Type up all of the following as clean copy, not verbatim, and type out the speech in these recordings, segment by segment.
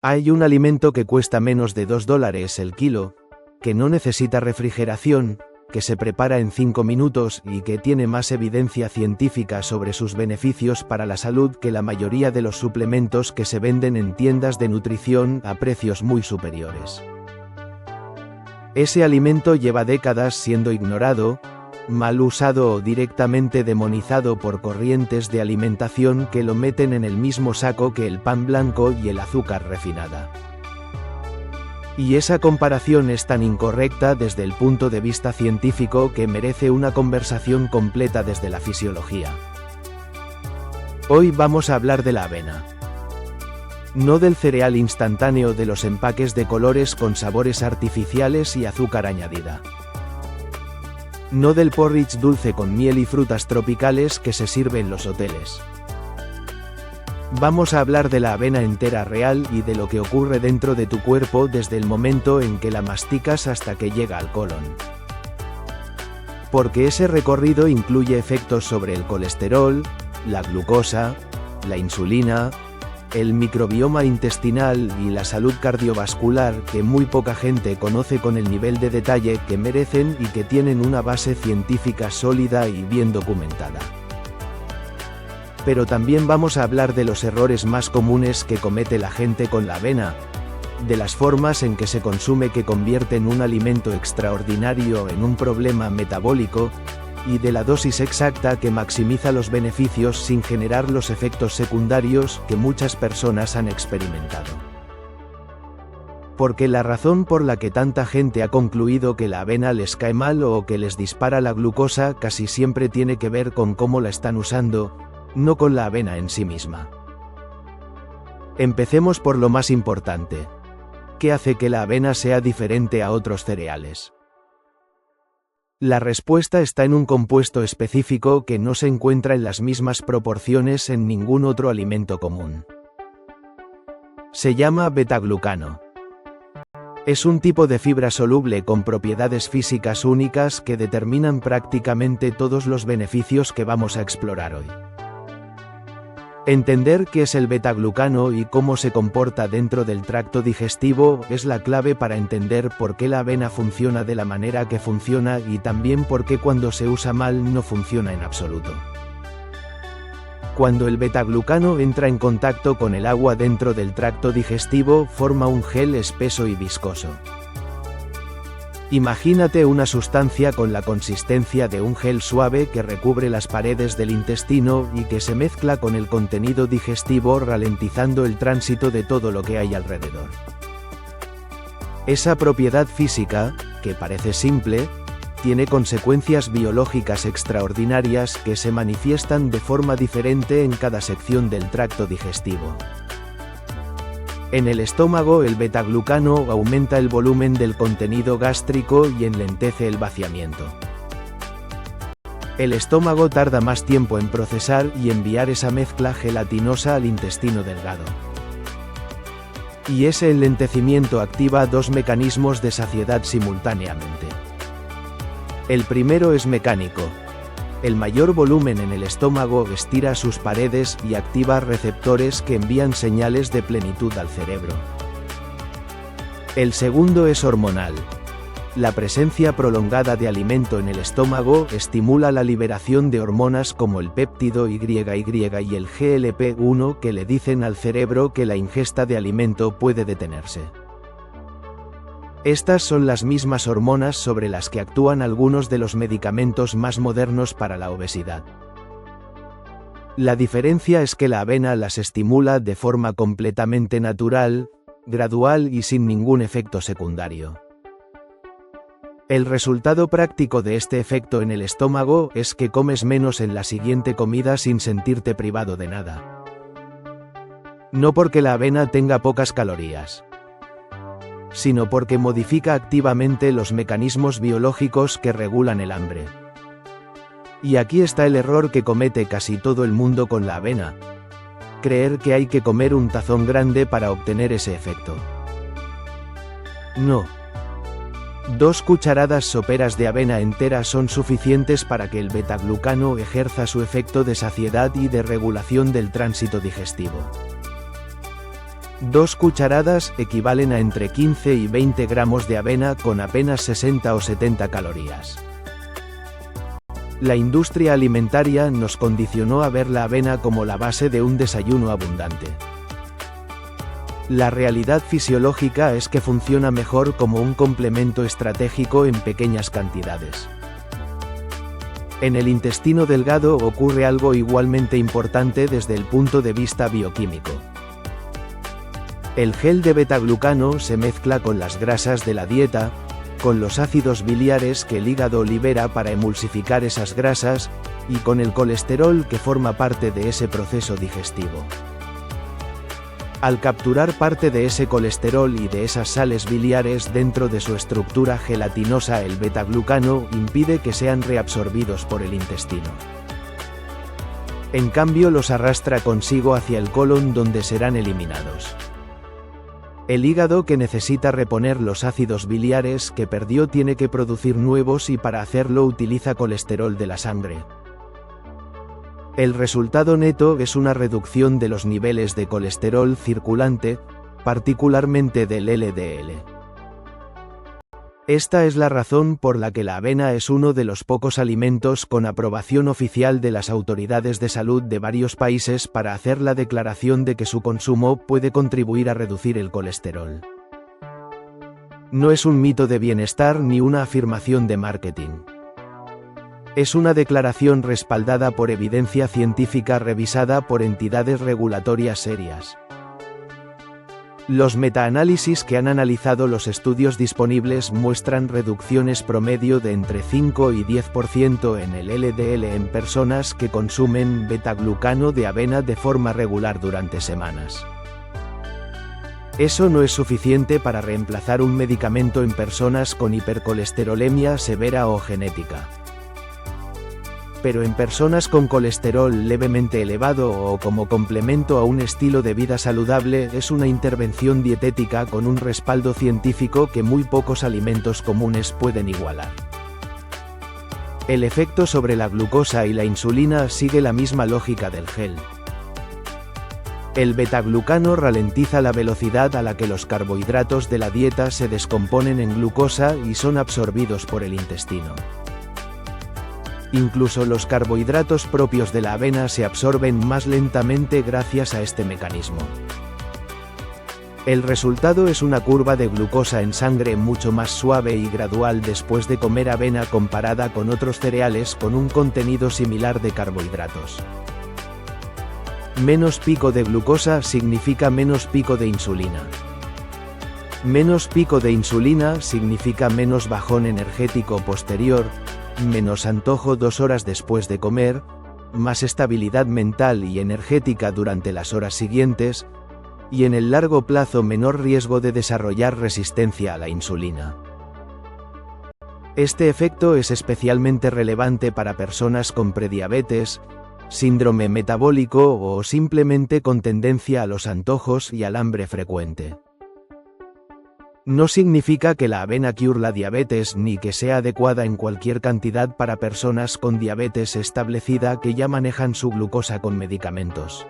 Hay un alimento que cuesta menos de $2 el kilo, que no necesita refrigeración, que se prepara en 5 minutos y que tiene más evidencia científica sobre sus beneficios para la salud que la mayoría de los suplementos que se venden en tiendas de nutrición a precios muy superiores. Ese alimento lleva décadas siendo ignorado, mal usado o directamente demonizado por corrientes de alimentación que lo meten en el mismo saco que el pan blanco y el azúcar refinada. Y esa comparación es tan incorrecta desde el punto de vista científico que merece una conversación completa desde la fisiología. Hoy vamos a hablar de la avena. No del cereal instantáneo de los empaques de colores con sabores artificiales y azúcar añadida. No del porridge dulce con miel y frutas tropicales que se sirve en los hoteles. Vamos a hablar de la avena entera real y de lo que ocurre dentro de tu cuerpo desde el momento en que la masticas hasta que llega al colon. Porque ese recorrido incluye efectos sobre el colesterol, la glucosa, la insulina, el microbioma intestinal y la salud cardiovascular que muy poca gente conoce con el nivel de detalle que merecen y que tienen una base científica sólida y bien documentada. Pero también vamos a hablar de los errores más comunes que comete la gente con la avena, de las formas en que se consume que convierten un alimento extraordinario en un problema metabólico, y de la dosis exacta que maximiza los beneficios sin generar los efectos secundarios que muchas personas han experimentado. Porque la razón por la que tanta gente ha concluido que la avena les cae mal o que les dispara la glucosa casi siempre tiene que ver con cómo la están usando, no con la avena en sí misma. Empecemos por lo más importante. ¿Qué hace que la avena sea diferente a otros cereales? La respuesta está en un compuesto específico que no se encuentra en las mismas proporciones en ningún otro alimento común. Se llama betaglucano. Es un tipo de fibra soluble con propiedades físicas únicas que determinan prácticamente todos los beneficios que vamos a explorar hoy. Entender qué es el betaglucano y cómo se comporta dentro del tracto digestivo es la clave para entender por qué la avena funciona de la manera que funciona y también por qué cuando se usa mal no funciona en absoluto. Cuando el betaglucano entra en contacto con el agua dentro del tracto digestivo, forma un gel espeso y viscoso. Imagínate una sustancia con la consistencia de un gel suave que recubre las paredes del intestino y que se mezcla con el contenido digestivo ralentizando el tránsito de todo lo que hay alrededor. Esa propiedad física, que parece simple, tiene consecuencias biológicas extraordinarias que se manifiestan de forma diferente en cada sección del tracto digestivo. En el estómago el betaglucano aumenta el volumen del contenido gástrico y enlentece el vaciamiento. El estómago tarda más tiempo en procesar y enviar esa mezcla gelatinosa al intestino delgado. Y ese enlentecimiento activa dos mecanismos de saciedad simultáneamente. El primero es mecánico. El mayor volumen en el estómago estira sus paredes y activa receptores que envían señales de plenitud al cerebro. El segundo es hormonal. La presencia prolongada de alimento en el estómago estimula la liberación de hormonas como el péptido YY y el GLP-1 que le dicen al cerebro que la ingesta de alimento puede detenerse. Estas son las mismas hormonas sobre las que actúan algunos de los medicamentos más modernos para la obesidad. La diferencia es que la avena las estimula de forma completamente natural, gradual y sin ningún efecto secundario. El resultado práctico de este efecto en el estómago es que comes menos en la siguiente comida sin sentirte privado de nada. No porque la avena tenga pocas calorías, sino porque modifica activamente los mecanismos biológicos que regulan el hambre. Y aquí está el error que comete casi todo el mundo con la avena: creer que hay que comer un tazón grande para obtener ese efecto. No. 2 cucharadas soperas de avena entera son suficientes para que el betaglucano ejerza su efecto de saciedad y de regulación del tránsito digestivo. 2 cucharadas equivalen a entre 15 y 20 gramos de avena con apenas 60 o 70 calorías. La industria alimentaria nos condicionó a ver la avena como la base de un desayuno abundante. La realidad fisiológica es que funciona mejor como un complemento estratégico en pequeñas cantidades. En el intestino delgado ocurre algo igualmente importante desde el punto de vista bioquímico. El gel de betaglucano se mezcla con las grasas de la dieta, con los ácidos biliares que el hígado libera para emulsificar esas grasas, y con el colesterol que forma parte de ese proceso digestivo. Al capturar parte de ese colesterol y de esas sales biliares dentro de su estructura gelatinosa, el betaglucano impide que sean reabsorbidos por el intestino. En cambio, los arrastra consigo hacia el colon, donde serán eliminados. El hígado, que necesita reponer los ácidos biliares que perdió, tiene que producir nuevos y para hacerlo utiliza colesterol de la sangre. El resultado neto es una reducción de los niveles de colesterol circulante, particularmente del LDL. Esta es la razón por la que la avena es uno de los pocos alimentos con aprobación oficial de las autoridades de salud de varios países para hacer la declaración de que su consumo puede contribuir a reducir el colesterol. No es un mito de bienestar ni una afirmación de marketing. Es una declaración respaldada por evidencia científica revisada por entidades regulatorias serias. Los metaanálisis que han analizado los estudios disponibles muestran reducciones promedio de entre 5 y 10% en el LDL en personas que consumen betaglucano de avena de forma regular durante semanas. Eso no es suficiente para reemplazar un medicamento en personas con hipercolesterolemia severa o genética. Pero en personas con colesterol levemente elevado o como complemento a un estilo de vida saludable es una intervención dietética con un respaldo científico que muy pocos alimentos comunes pueden igualar. El efecto sobre la glucosa y la insulina sigue la misma lógica del gel. El betaglucano ralentiza la velocidad a la que los carbohidratos de la dieta se descomponen en glucosa y son absorbidos por el intestino. Incluso los carbohidratos propios de la avena se absorben más lentamente gracias a este mecanismo. El resultado es una curva de glucosa en sangre mucho más suave y gradual después de comer avena comparada con otros cereales con un contenido similar de carbohidratos. Menos pico de glucosa significa menos pico de insulina. Menos pico de insulina significa menos bajón energético posterior, menos antojo 2 horas después de comer, más estabilidad mental y energética durante las horas siguientes, y en el largo plazo menor riesgo de desarrollar resistencia a la insulina. Este efecto es especialmente relevante para personas con prediabetes, síndrome metabólico o simplemente con tendencia a los antojos y al hambre frecuente. No significa que la avena cure la diabetes ni que sea adecuada en cualquier cantidad para personas con diabetes establecida que ya manejan su glucosa con medicamentos.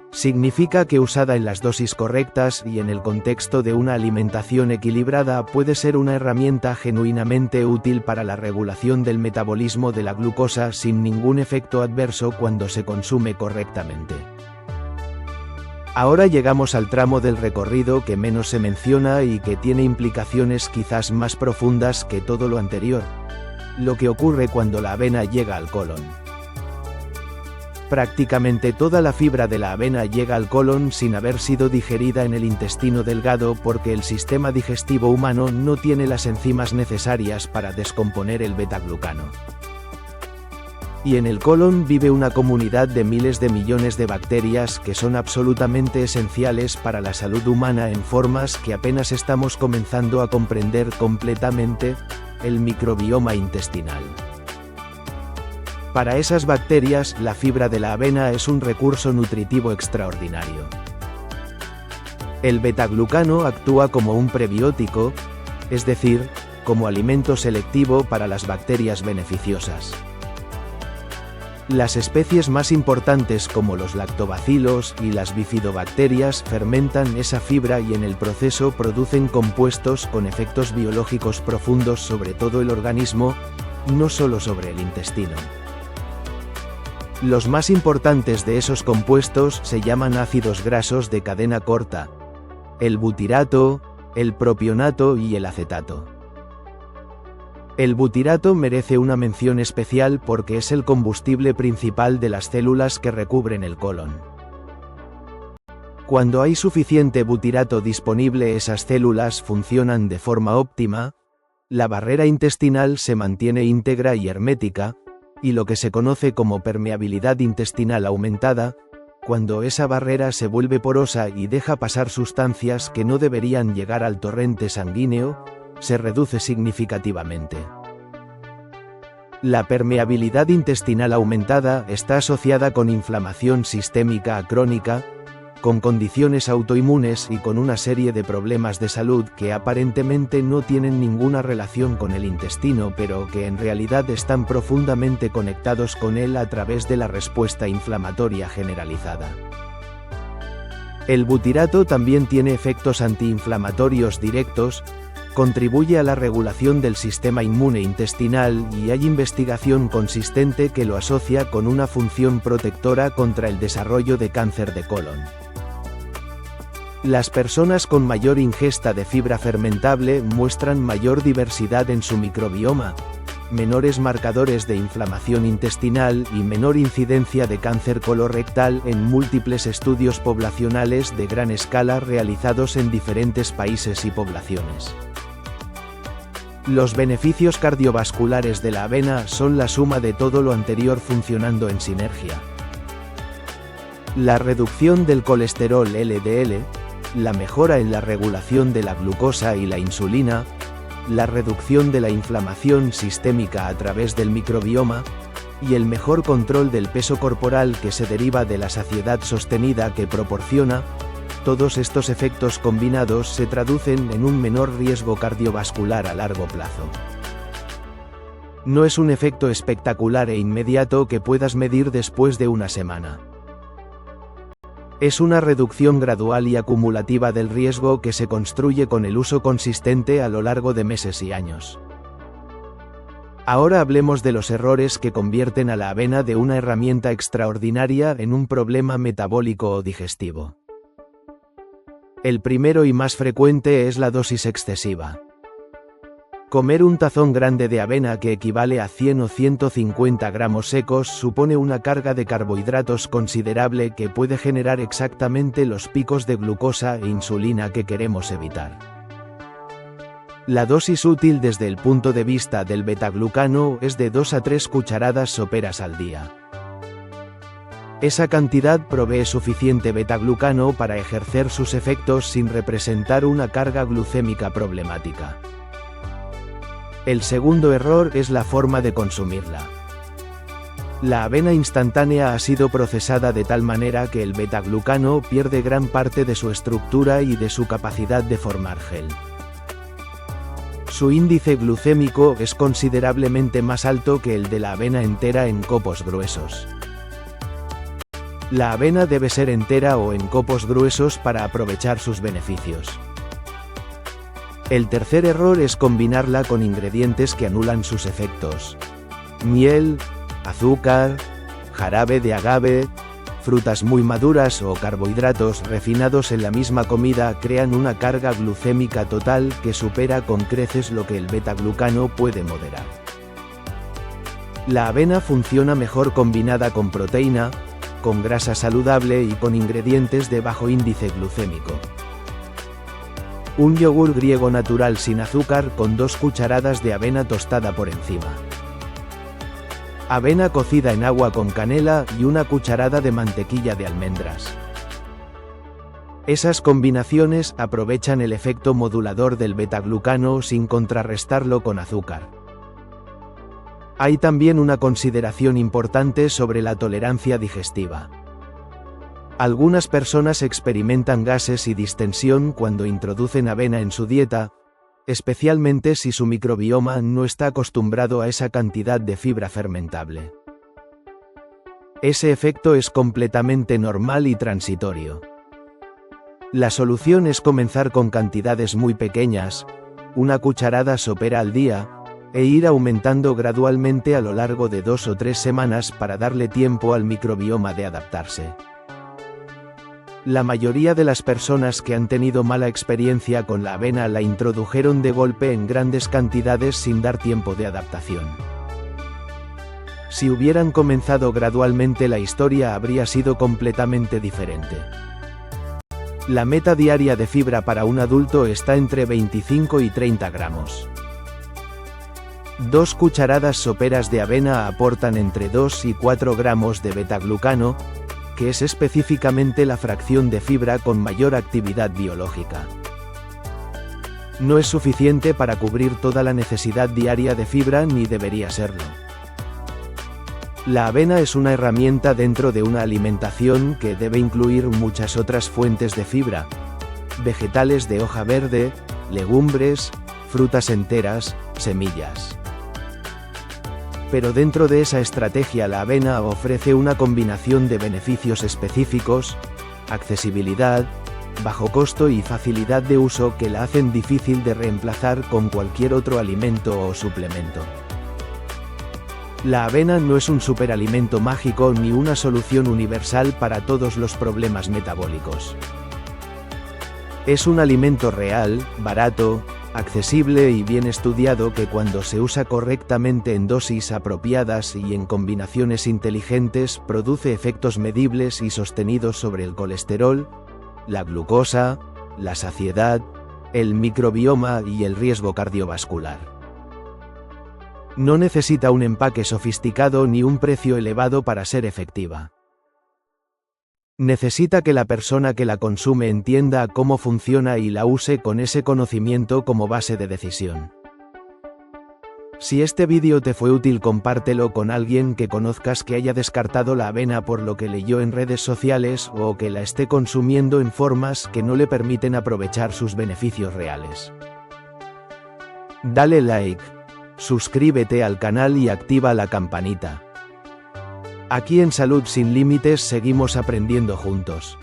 Significa que usada en las dosis correctas y en el contexto de una alimentación equilibrada puede ser una herramienta genuinamente útil para la regulación del metabolismo de la glucosa sin ningún efecto adverso cuando se consume correctamente. Ahora llegamos al tramo del recorrido que menos se menciona y que tiene implicaciones quizás más profundas que todo lo anterior: lo que ocurre cuando la avena llega al colon. Prácticamente toda la fibra de la avena llega al colon sin haber sido digerida en el intestino delgado porque el sistema digestivo humano no tiene las enzimas necesarias para descomponer el betaglucano. Y en el colon vive una comunidad de miles de millones de bacterias que son absolutamente esenciales para la salud humana en formas que apenas estamos comenzando a comprender completamente: el microbioma intestinal. Para esas bacterias, la fibra de la avena es un recurso nutritivo extraordinario. El betaglucano actúa como un prebiótico, es decir, como alimento selectivo para las bacterias beneficiosas. Las especies más importantes como los lactobacilos y las bifidobacterias fermentan esa fibra y en el proceso producen compuestos con efectos biológicos profundos sobre todo el organismo, no solo sobre el intestino. Los más importantes de esos compuestos se llaman ácidos grasos de cadena corta: el butirato, el propionato y el acetato. El butirato merece una mención especial porque es el combustible principal de las células que recubren el colon. Cuando hay suficiente butirato disponible, esas células funcionan de forma óptima, la barrera intestinal se mantiene íntegra y hermética, y lo que se conoce como permeabilidad intestinal aumentada, cuando esa barrera se vuelve porosa y deja pasar sustancias que no deberían llegar al torrente sanguíneo, se reduce significativamente. La permeabilidad intestinal aumentada está asociada con inflamación sistémica crónica, con condiciones autoinmunes y con una serie de problemas de salud que aparentemente no tienen ninguna relación con el intestino, pero que en realidad están profundamente conectados con él a través de la respuesta inflamatoria generalizada. El butirato también tiene efectos antiinflamatorios directos, contribuye a la regulación del sistema inmune intestinal y hay investigación consistente que lo asocia con una función protectora contra el desarrollo de cáncer de colon. Las personas con mayor ingesta de fibra fermentable muestran mayor diversidad en su microbioma, menores marcadores de inflamación intestinal y menor incidencia de cáncer colorectal en múltiples estudios poblacionales de gran escala realizados en diferentes países y poblaciones. Los beneficios cardiovasculares de la avena son la suma de todo lo anterior funcionando en sinergia. La reducción del colesterol LDL, la mejora en la regulación de la glucosa y la insulina, la reducción de la inflamación sistémica a través del microbioma, y el mejor control del peso corporal que se deriva de la saciedad sostenida que proporciona. Todos estos efectos combinados se traducen en un menor riesgo cardiovascular a largo plazo. No es un efecto espectacular e inmediato que puedas medir después de una semana. Es una reducción gradual y acumulativa del riesgo que se construye con el uso consistente a lo largo de meses y años. Ahora hablemos de los errores que convierten a la avena de una herramienta extraordinaria en un problema metabólico o digestivo. El primero y más frecuente es la dosis excesiva. Comer un tazón grande de avena que equivale a 100 o 150 gramos secos supone una carga de carbohidratos considerable que puede generar exactamente los picos de glucosa e insulina que queremos evitar. La dosis útil desde el punto de vista del betaglucano es de 2 a 3 cucharadas soperas al día. Esa cantidad provee suficiente betaglucano para ejercer sus efectos sin representar una carga glucémica problemática. El segundo error es la forma de consumirla. La avena instantánea ha sido procesada de tal manera que el betaglucano pierde gran parte de su estructura y de su capacidad de formar gel. Su índice glucémico es considerablemente más alto que el de la avena entera en copos gruesos. La avena debe ser entera o en copos gruesos para aprovechar sus beneficios. El tercer error es combinarla con ingredientes que anulan sus efectos. Miel, azúcar, jarabe de agave, frutas muy maduras o carbohidratos refinados en la misma comida crean una carga glucémica total que supera con creces lo que el betaglucano puede moderar. La avena funciona mejor combinada con proteína, con grasa saludable y con ingredientes de bajo índice glucémico. Un yogur griego natural sin azúcar con 2 cucharadas de avena tostada por encima. Avena cocida en agua con canela y 1 cucharada de mantequilla de almendras. Esas combinaciones aprovechan el efecto modulador del betaglucano sin contrarrestarlo con azúcar. Hay también una consideración importante sobre la tolerancia digestiva. Algunas personas experimentan gases y distensión cuando introducen avena en su dieta, especialmente si su microbioma no está acostumbrado a esa cantidad de fibra fermentable. Ese efecto es completamente normal y transitorio. La solución es comenzar con cantidades muy pequeñas, una cucharada sopera al día, e ir aumentando gradualmente a lo largo de 2 o 3 semanas para darle tiempo al microbioma de adaptarse. La mayoría de las personas que han tenido mala experiencia con la avena la introdujeron de golpe en grandes cantidades sin dar tiempo de adaptación. Si hubieran comenzado gradualmente, la historia habría sido completamente diferente. La meta diaria de fibra para un adulto está entre 25 y 30 gramos. 2 cucharadas soperas de avena aportan entre 2 y 4 gramos de betaglucano, que es específicamente la fracción de fibra con mayor actividad biológica. No es suficiente para cubrir toda la necesidad diaria de fibra ni debería serlo. La avena es una herramienta dentro de una alimentación que debe incluir muchas otras fuentes de fibra, vegetales de hoja verde, legumbres, frutas enteras, semillas. Pero dentro de esa estrategia la avena ofrece una combinación de beneficios específicos, accesibilidad, bajo costo y facilidad de uso que la hacen difícil de reemplazar con cualquier otro alimento o suplemento. La avena no es un superalimento mágico ni una solución universal para todos los problemas metabólicos. Es un alimento real, barato, accesible y bien estudiado que cuando se usa correctamente en dosis apropiadas y en combinaciones inteligentes produce efectos medibles y sostenidos sobre el colesterol, la glucosa, la saciedad, el microbioma y el riesgo cardiovascular. No necesita un empaque sofisticado ni un precio elevado para ser efectiva. Necesita que la persona que la consume entienda cómo funciona y la use con ese conocimiento como base de decisión. Si este vídeo te fue útil, compártelo con alguien que conozcas que haya descartado la avena por lo que leyó en redes sociales o que la esté consumiendo en formas que no le permiten aprovechar sus beneficios reales. Dale like, suscríbete al canal y activa la campanita. Aquí en Salud Sin Límites seguimos aprendiendo juntos.